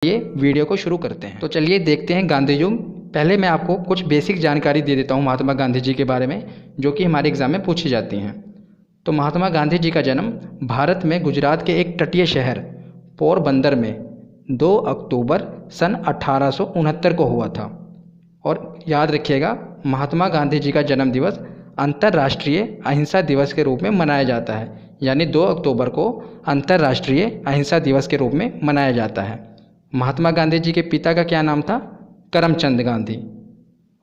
ये वीडियो को शुरू करते हैं। तो चलिए देखते हैं गांधी युग। पहले मैं आपको कुछ बेसिक जानकारी दे देता हूँ महात्मा गांधी जी के बारे में, जो कि हमारे एग्ज़ाम में पूछी जाती हैं। तो महात्मा गांधी जी का जन्म भारत में गुजरात के एक तटीय शहर पोरबंदर में 2 अक्टूबर सन 1869 को हुआ था। और याद रखिएगा, महात्मा गांधी जी का जन्म दिवस अंतर्राष्ट्रीय अहिंसा दिवस के रूप में मनाया जाता है, यानी 2 अक्टूबर को अंतर्राष्ट्रीय अहिंसा दिवस के रूप में मनाया जाता है। महात्मा गांधी जी के पिता का क्या नाम था? करमचंद गांधी।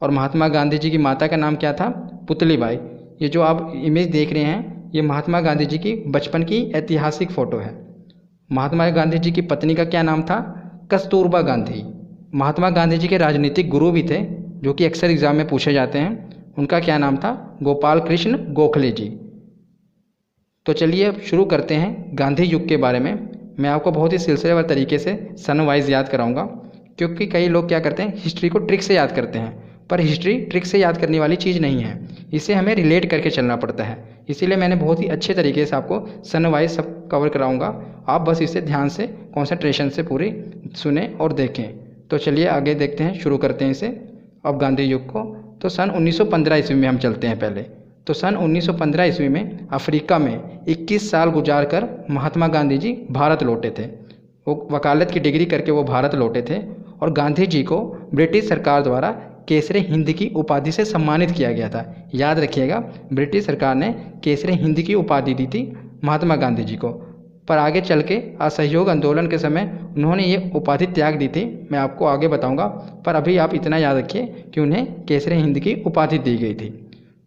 और महात्मा गांधी जी की माता का नाम क्या था? पुतली बाई। ये जो आप इमेज देख रहे हैं, ये महात्मा गांधी जी की बचपन की ऐतिहासिक फ़ोटो है। महात्मा गांधी जी की पत्नी का क्या नाम था? कस्तूरबा गांधी। महात्मा गांधी जी के राजनीतिक गुरु भी थे, जो कि अक्सर एग्ज़ाम में पूछे जाते हैं। उनका क्या नाम था? गोपाल कृष्ण गोखले जी। तो चलिए अब शुरू करते हैं गांधी युग के बारे में। मैं आपको बहुत ही सिलसिलेवार तरीके से सन वाइज याद कराऊंगा, क्योंकि कई लोग क्या करते हैं, हिस्ट्री को ट्रिक से याद करते हैं, पर हिस्ट्री ट्रिक से याद करने वाली चीज़ नहीं है। इसे हमें रिलेट करके चलना पड़ता है। इसीलिए मैंने बहुत ही अच्छे तरीके से आपको सन वाइज सब कवर कराऊंगा। आप बस इसे ध्यान से, कॉन्सेंट्रेशन से पूरी सुने और देखें। तो चलिए आगे देखते हैं, शुरू करते हैं इसे अब गांधी युग को। तो सन 1915 ईस्वी में हम चलते हैं पहले। तो सन 1915 ईस्वी में अफ्रीका में 21 साल गुजार कर महात्मा गांधी जी भारत लौटे थे। वो वकालत की डिग्री करके वो भारत लौटे थे और गांधी जी को ब्रिटिश सरकार द्वारा केसरे हिंद की उपाधि से सम्मानित किया गया था। याद रखिएगा, ब्रिटिश सरकार ने केसरे हिंद की उपाधि दी थी महात्मा गांधी जी को, पर आगे चल के असहयोग आंदोलन के समय उन्होंने ये उपाधि त्याग दी थी। मैं आपको आगे बताऊंगा, पर अभी आप इतना याद रखिए कि उन्हें केसरे हिंद की उपाधि दी गई थी।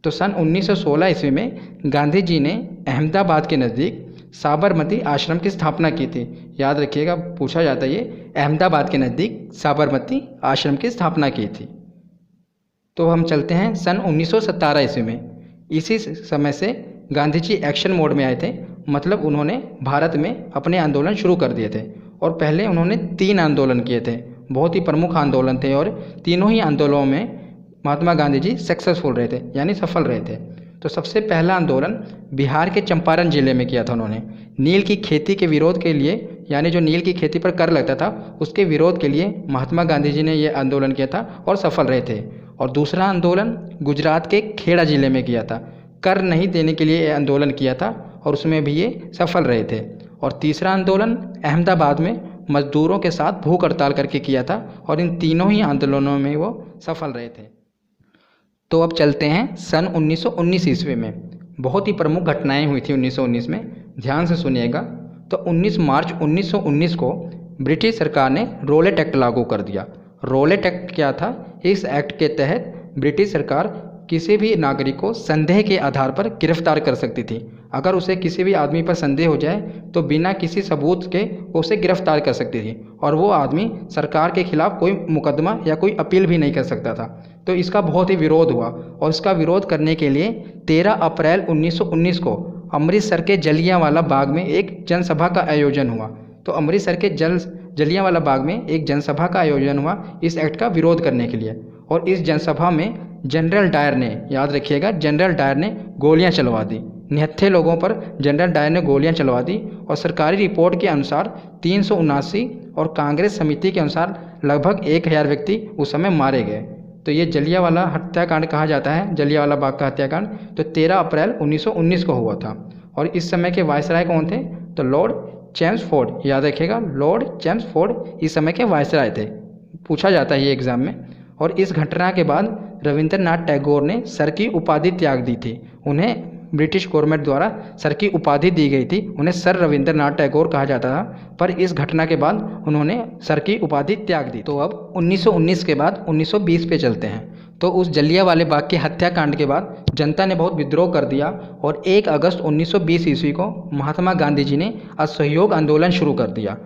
तो सन 1916 ईस्वी में गांधी जी ने अहमदाबाद के नज़दीक साबरमती आश्रम की स्थापना की थी। याद रखिएगा, पूछा जाता है ये, अहमदाबाद के नज़दीक साबरमती आश्रम की स्थापना की थी। तो हम चलते हैं सन 1917 ईस्वी में। इसी समय से गांधी जी एक्शन मोड में आए थे, मतलब उन्होंने भारत में अपने आंदोलन शुरू कर दिए थे। और पहले उन्होंने 3 आंदोलन किए थे, बहुत ही प्रमुख आंदोलन थे, और तीनों ही आंदोलनों में महात्मा गांधी जी सक्सेसफुल रहे थे, यानी सफल रहे थे। तो सबसे पहला आंदोलन बिहार के चंपारण जिले में किया था उन्होंने। नील की खेती के विरोध के लिए, यानी जो नील की खेती पर कर लगता था, उसके विरोध के लिए महात्मा गांधी जी ने यह आंदोलन किया था और सफल रहे थे। और दूसरा आंदोलन गुजरात के खेड़ा जिले में किया था। कर नहीं देने के लिए यह आंदोलन किया था और उसमें भी ये सफल रहे थे। और तीसरा आंदोलन अहमदाबाद में मजदूरों के साथ भूख हड़ताल करके किया था, और इन तीनों ही आंदोलनों में वो सफल रहे थे। तो अब चलते हैं सन 1919 ईस्वी में। बहुत ही प्रमुख घटनाएं हुई थी 1919 में, ध्यान से सुनिएगा। तो 19 मार्च 1919 को ब्रिटिश सरकार ने रोलेट एक्ट लागू कर दिया। रोलेट एक्ट क्या था? इस एक्ट के तहत ब्रिटिश सरकार किसी भी नागरिक को संदेह के आधार पर गिरफ्तार कर सकती थी। अगर उसे किसी भी आदमी पर संदेह हो जाए तो बिना किसी सबूत के उसे गिरफ्तार कर सकती थी, और वो आदमी सरकार के खिलाफ कोई मुकदमा या कोई अपील भी नहीं कर सकता था। तो इसका बहुत ही विरोध हुआ, और इसका विरोध करने के लिए 13 अप्रैल 1919 को अमृतसर के जलियांवाला बाग में एक जनसभा का आयोजन हुआ। तो अमृतसर के जलियांवाला बाग में एक जनसभा का आयोजन हुआ इस एक्ट का विरोध करने के लिए। और इस जनसभा में जनरल डायर ने, याद रखिएगा, जनरल डायर ने गोलियां चलवा दी। निहत्थे लोगों पर जनरल डायर ने गोलियां चलवा दी, और सरकारी रिपोर्ट के अनुसार 379 और कांग्रेस समिति के अनुसार लगभग 1000 व्यक्ति उस समय मारे गए। तो ये जलियांवाला हत्याकांड कहा जाता है, जलियांवाला बाग का हत्याकांड। तो 13 अप्रैल 1919 को हुआ था। और इस समय के वायसराय कौन थे? तो लॉर्ड चैम्सफोर्ड। याद रखिएगा, लॉर्ड चैम्सफोर्ड इस समय के वायसराय थे, पूछा जाता है ये एग्जाम में। और इस घटना के बाद रविंद्रनाथ टैगोर ने सर की उपाधि त्याग दी थी। उन्हें ब्रिटिश गवर्नमेंट द्वारा सर की उपाधि दी गई थी, उन्हें सर रविंद्रनाथ टैगोर कहा जाता था, पर इस घटना के बाद उन्होंने सर की उपाधि त्याग दी। तो अब 1919 के बाद 1920 पे चलते हैं। तो उस जलियांवाले बाग के हत्याकांड के बाद जनता ने बहुत विद्रोह कर दिया, और 1 अगस्त 1920 ईस्वी को महात्मा गांधी जी ने असहयोग आंदोलन शुरू कर दिया।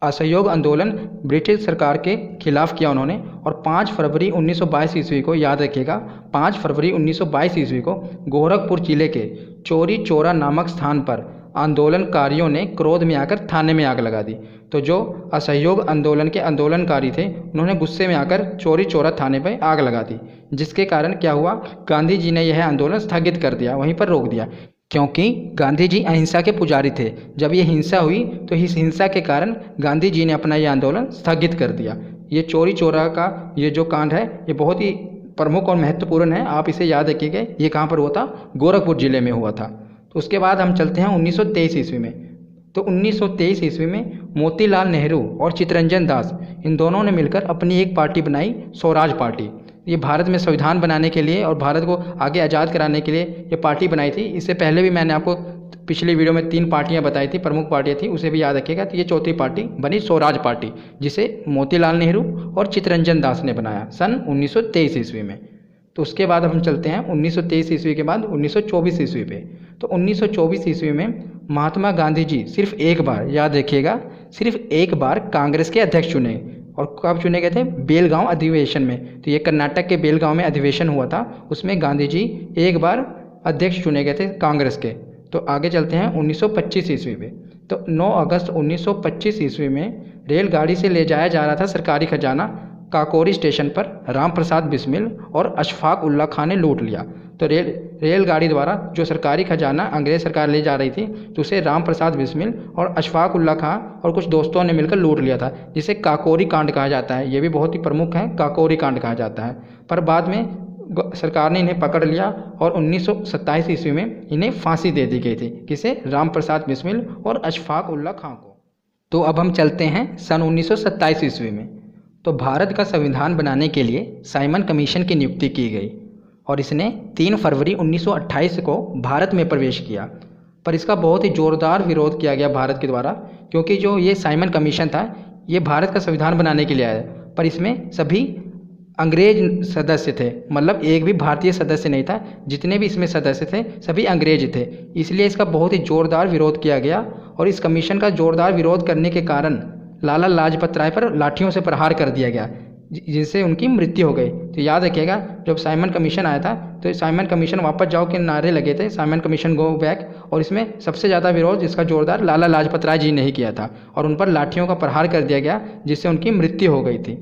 असहयोग आंदोलन ब्रिटिश सरकार के खिलाफ किया उन्होंने। और 5 फरवरी 1922 ईस्वी को, याद रखिएगा, 5 फरवरी 1922 ईस्वी को गोरखपुर जिले के चौरी चौरा नामक स्थान पर आंदोलनकारियों ने क्रोध में आकर थाने में आग लगा दी। तो जो असहयोग आंदोलन के आंदोलनकारी थे, उन्होंने गुस्से में आकर चौरी चौरा थाने पर आग लगा दी, जिसके कारण क्या हुआ, गांधी जी ने यह आंदोलन स्थगित कर दिया, वहीं पर रोक दिया। क्योंकि गांधी जी अहिंसा के पुजारी थे। जब ये हिंसा हुई तो इस हिंसा के कारण गांधी जी ने अपना ये आंदोलन स्थगित कर दिया। ये चौरी चौरा का ये जो कांड है ये बहुत ही प्रमुख और महत्वपूर्ण है, आप इसे याद रखिएगा। ये कहाँ पर हुआ था? गोरखपुर ज़िले में हुआ था। तो उसके बाद हम चलते हैं 1923 ईस्वी में। तो 1923 ईस्वी में मोतीलाल नेहरू और चित्तरंजन दास इन दोनों ने मिलकर अपनी एक पार्टी बनाई, स्वराज पार्टी। ये भारत में संविधान बनाने के लिए और भारत को आगे आज़ाद कराने के लिए ये पार्टी बनाई थी। इससे पहले भी मैंने आपको पिछली वीडियो में 3 पार्टियां बताई थी, प्रमुख पार्टियां थी, उसे भी याद रखिएगा। तो ये चौथी पार्टी बनी स्वराज पार्टी, जिसे मोतीलाल नेहरू और चित्तरंजन दास ने बनाया सन 1923 ईस्वी में। तो उसके बाद हम चलते हैं 1923 ईस्वी के बाद 1924 ईस्वी पे। तो 1924 ईस्वी में महात्मा गांधी जी सिर्फ एक बार, याद रखिएगा, सिर्फ एक बार कांग्रेस के अध्यक्ष चुने। और कब चुने गए थे? बेलगांव अधिवेशन में। तो ये कर्नाटक के बेलगांव में अधिवेशन हुआ था, उसमें गांधी जी एक बार अध्यक्ष चुने गए थे कांग्रेस के। तो आगे चलते हैं 1925 ईस्वी पे। तो 9 अगस्त 1925 ईस्वी में रेलगाड़ी से ले जाया जा रहा था सरकारी खजाना काकोरी स्टेशन पर राम प्रसाद बिस्मिल और अशफाक उल्ला खां ने लूट लिया। तो रेलगाड़ी द्वारा जो सरकारी खजाना अंग्रेज सरकार ले जा रही थी, तो उसे राम प्रसाद बिस्मिल और अशफाक उल्ला खां और कुछ दोस्तों ने मिलकर लूट लिया था, जिसे काकोरी कांड कहा जाता है। ये भी बहुत ही प्रमुख है, काकोरी कांड कहा जाता है। पर बाद में सरकार ने इन्हें पकड़ लिया और 1927 ईस्वी में इन्हें फांसी दे दी गई थी। किसे? राम प्रसाद बिस्मिल और अशफाक उल्ला खां को। तो अब हम चलते हैं सन 1927 ईस्वी में। तो भारत का संविधान बनाने के लिए साइमन कमीशन की नियुक्ति की गई और इसने 3 फरवरी 1928 को भारत में प्रवेश किया। पर इसका बहुत ही ज़ोरदार विरोध किया गया भारत के द्वारा, क्योंकि जो ये साइमन कमीशन था ये भारत का संविधान बनाने के लिए आया, पर इसमें सभी अंग्रेज सदस्य थे, मतलब एक भी भारतीय सदस्य नहीं था। जितने भी इसमें सदस्य थे सभी अंग्रेज थे, इसलिए इसका बहुत ही ज़ोरदार विरोध किया गया। और इस कमीशन का ज़ोरदार विरोध करने के कारण लाला लाजपत राय पर लाठियों से प्रहार कर दिया गया, जिससे उनकी मृत्यु हो गई। तो याद रखिएगा, जब साइमन कमीशन आया था तो साइमन कमीशन वापस जाओ के नारे लगे थे, साइमन कमीशन गो बैक। और इसमें सबसे ज़्यादा विरोध जिसका जोरदार लाला लाजपत राय जी ने ही किया था और उन पर लाठियों का प्रहार कर दिया गया, जिससे उनकी मृत्यु हो गई थी।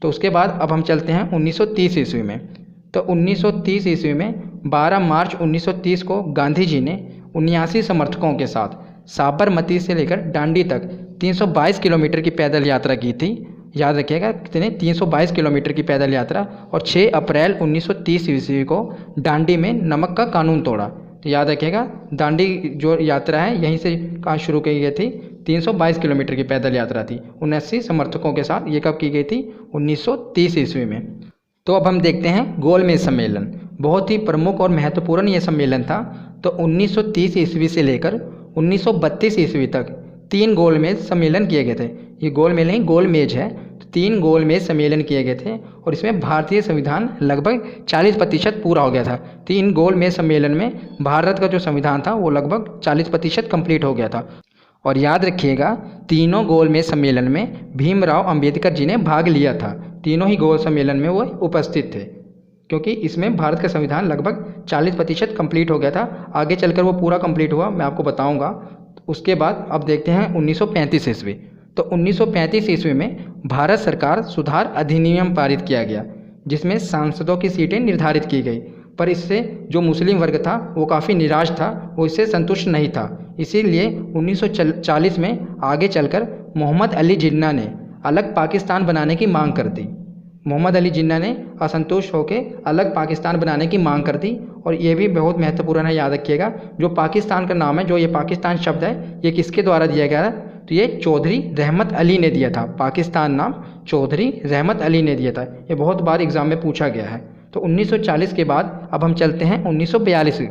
तो उसके बाद अब हम चलते हैं 1930 ईस्वी में। तो 1930 ईस्वी में 12 मार्च 1930 को गांधी जी ने 79 समर्थकों के साथ साबरमती से लेकर दांडी तक 322 किलोमीटर की पैदल यात्रा की थी। याद रखिएगा कितने? 322 किलोमीटर की पैदल यात्रा। और 6 अप्रैल 1930 ईस्वी को दांडी में नमक का कानून तोड़ा। तो याद रखिएगा, दांडी जो यात्रा है यहीं से कहाँ शुरू की गई थी? 322 किलोमीटर की पैदल यात्रा थी 79 समर्थकों के साथ। ये कब की गई थी? 1930 ईस्वी में। तो अब हम देखते हैं गोलमेज सम्मेलन। बहुत ही प्रमुख और महत्वपूर्ण ये सम्मेलन था। तो 1930 ईस्वी से लेकर 1932 ईस्वी तक 3 गोलमेज सम्मेलन किए गए थे। ये गोलमेज नहीं, गोलमेज है। तो 3 गोलमेज सम्मेलन किए गए थे और इसमें भारतीय संविधान लगभग 40% पूरा हो गया था। 3 गोलमेज सम्मेलन में भारत का जो संविधान था वो लगभग 40% कंप्लीट हो गया था। और याद रखिएगा, तीनों गोलमेज सम्मेलन में भीमराव अंबेडकर जी ने भाग लिया था। तीनों ही गोल सम्मेलन में वो उपस्थित थे, क्योंकि इसमें भारत का संविधान लगभग 40% कंप्लीट हो गया था। आगे चलकर वो पूरा कंप्लीट हुआ, मैं आपको बताऊंगा। उसके बाद अब देखते हैं 1935 ईस्वी। तो 1935 ईस्वी में भारत सरकार सुधार अधिनियम पारित किया गया, जिसमें सांसदों की सीटें निर्धारित की गई। पर इससे जो मुस्लिम वर्ग था वो काफ़ी निराश था, वो इससे संतुष्ट नहीं था। इसीलिए 1940 में आगे चलकर मोहम्मद अली जिन्ना ने अलग पाकिस्तान बनाने की मांग कर दी। मोहम्मद अली जिन्ना ने असंतुष्ट होकर अलग पाकिस्तान बनाने की मांग कर दी। और ये भी बहुत महत्वपूर्ण है, याद रखिएगा, जो पाकिस्तान का नाम है, जो ये पाकिस्तान शब्द है, ये किसके द्वारा दिया गया है? तो ये चौधरी रहमत अली ने दिया था। पाकिस्तान नाम चौधरी रहमत अली ने दिया था। ये बहुत बार एग्जाम में पूछा गया है। तो 1940 के बाद अब हम चलते हैं 1942।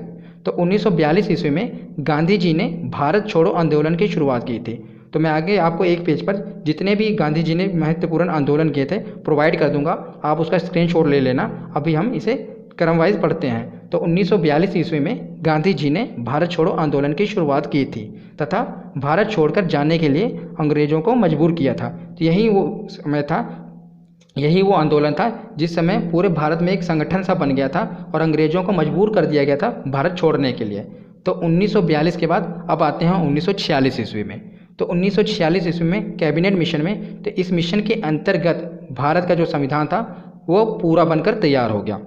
तो 1942 ईस्वी में गांधी जी ने भारत छोड़ो आंदोलन की शुरुआत की थी। तो मैं आगे आपको एक पेज पर जितने भी गांधी जी ने महत्वपूर्ण आंदोलन किए थे प्रोवाइड कर दूंगा, आप उसका स्क्रीनशॉट ले लेना। अभी हम इसे क्रम वाइज पढ़ते हैं। तो 1942 ईस्वी में गांधी जी ने भारत छोड़ो आंदोलन की शुरुआत की थी तथा भारत छोड़कर जाने के लिए अंग्रेज़ों को मजबूर किया था। तो यही वो समय था, यही वो आंदोलन था जिस समय पूरे भारत में एक संगठन सा बन गया था और अंग्रेज़ों को मजबूर कर दिया गया था भारत छोड़ने के लिए। तो 1942 के बाद अब आते हैं 1946 ईस्वी में। तो 1946 ईस्वी में कैबिनेट मिशन में, तो इस मिशन के अंतर्गत भारत का जो संविधान था वो पूरा बनकर तैयार हो गया।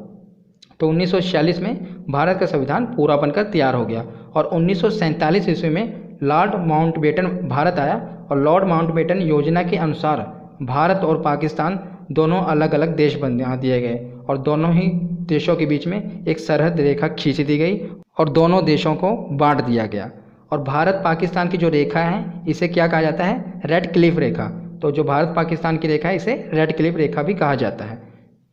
तो 1946 में भारत का संविधान पूरा बनकर तैयार हो गया और 1947 ईस्वी में लॉर्ड माउंटबेटन भारत आया और लॉर्ड माउंटबेटन योजना के अनुसार भारत और पाकिस्तान दोनों अलग अलग देश बना दिए गए और दोनों ही देशों के बीच में एक सरहद रेखा खींच दी गई और दोनों देशों को बांट दिया गया। और भारत पाकिस्तान की जो रेखा है इसे क्या कहा जाता है? रेड क्लिफ रेखा। तो जो भारत पाकिस्तान की रेखा है इसे रेड क्लिफ रेखा भी कहा जाता है।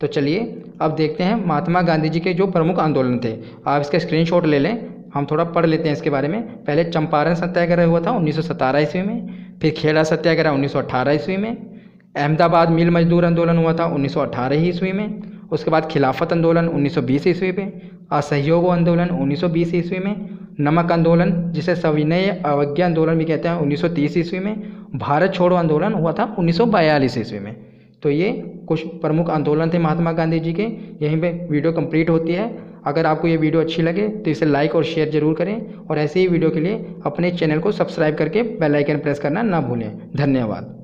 तो चलिए अब देखते हैं महात्मा गांधी जी के जो प्रमुख आंदोलन थे। आप इसका स्क्रीनशॉट ले लें, हम थोड़ा पढ़ लेते हैं इसके बारे में। पहले चंपारण सत्याग्रह हुआ था 1917 ईस्वी में, फिर खेड़ा सत्याग्रह 1918 ईस्वी में, अहमदाबाद मिल मजदूर आंदोलन हुआ था 1918 ईस्वी में, उसके बाद खिलाफत आंदोलन 1920 ईस्वी में, असहयोग आंदोलन 1920 ईस्वी में, नमक आंदोलन जिसे सविनय अवज्ञा आंदोलन भी कहते हैं 1930 ईस्वी में, भारत छोड़ो आंदोलन हुआ था 1942 ईस्वी में। तो ये कुछ प्रमुख आंदोलन थे महात्मा गांधी जी के। यहीं पे वीडियो कंप्लीट होती है। अगर आपको ये वीडियो अच्छी लगे तो इसे लाइक और शेयर जरूर करें और ऐसे ही वीडियो के लिए अपने चैनल को सब्सक्राइब करके बेल आइकन प्रेस करना ना भूलें। धन्यवाद।